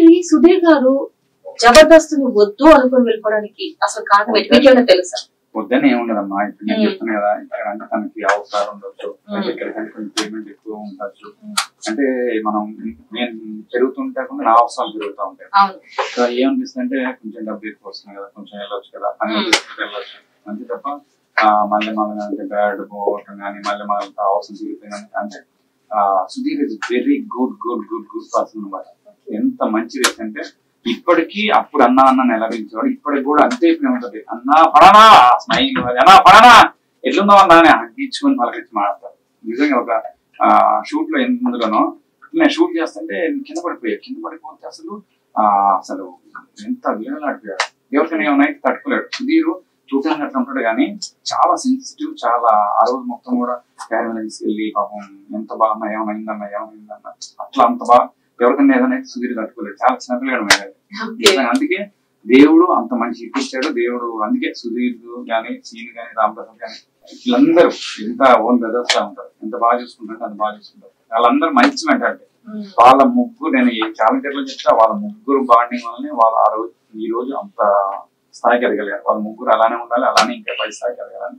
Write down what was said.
ఏంటి సుధీర్ గారు జబర్దస్త్ ని వద్దు అనుకుని వెళ్ళిపోవడానికి అసలు కారణం మీకేమైనా తెలుసా? వద్దని ఏముండదమ్మా, ఇప్పుడు నేను చెప్తున్నా కదా, ఇక్కడ అంటే తనకి అవసరం ఉండొచ్చు, ఇక్కడికంటే కొంచెం పేమెంట్ ఎక్కువ ఉండొచ్చు, అంటే మనం నేను పెరుగుతుంటే కాకుండా నా అవసరాలు పెరుగుతూ ఉంటాయి. సో ఏమనిపిస్తుంది అంటే కొంచెం డబ్బు ఎక్కువ వస్తుంది కదా, కొంచెం వెళ్ళొచ్చు కదా అని వెళ్ళొచ్చు అంతే తప్ప మళ్ళీ అంటే బ్యాడ్ పోవటం కానీ మళ్ళీ మళ్ళీ అవసరం తిరుగుతాయి కానీ అంటే Sudheer is very good good good good person అనమాట. ఎంత మంచి వ్యక్తి అంటే ఇప్పటికీ అప్పుడు అన్న అన్న నిలబించేవాడు, ఇప్పటికి కూడా అంతే ప్రేమ ఉంటుంది. అన్నా పడనా స్మైల్, అన్నా పడనా ఎట్లున్నావు అన్నా అని హగ్గించుకొని పలకరించి మాట్లాడతారు. నిజంగా ఒక షూట్ లో ఎందులోనో నేను షూట్ చేస్తుంటే కింద పడిపోతే అసలు ఎంత వేలాడిపోయాడు. ఎవరికైనా ఏమైనా తట్టుకోలేడు. సుధీర్ చూడడానికి అట్లా ఉంటాడు కానీ చాలా సెన్సిటివ్, చాలా ఆ రోజు మొత్తం కూడా ఫ్యామిలీ తీసుకెళ్ళి పాపం ఎంత బాగా ఏమైందన్నా అట్లా అంత బాగా ఎవరికైనా ఏదైనా సుధీర్ తట్టుకోలేదు. చాలా చిన్నపిల్లడు మీద. అందుకే దేవుడు అంత మంచి ఇప్పించాడు దేవుడు. అందుకే సుధీర్ గానీ సీన్ గానీ రాంప్రసాద్ గానీ వీళ్ళందరూ ఎంత ఓన్ బ్రదర్స్ లా ఉంటారు, ఎంత బాగా చూసుకుంటారు అంత బాగా చూసుకుంటారు. వాళ్ళందరూ మంచి మెంటాలిటీ. వాళ్ళ ముగ్గురు నేను క్యాలెండర్ లో చెప్తా, వాళ్ళ ముగ్గురు బాండింగ్ వల్లనే వాళ్ళు ఆ రోజు ఈ రోజు అంత స్థాయికి ఎదగలిగారు. వాళ్ళ ముగ్గురు అలానే ఉండాలి, అలానే ఇంకా పై స్థాయికి ఎదగాలని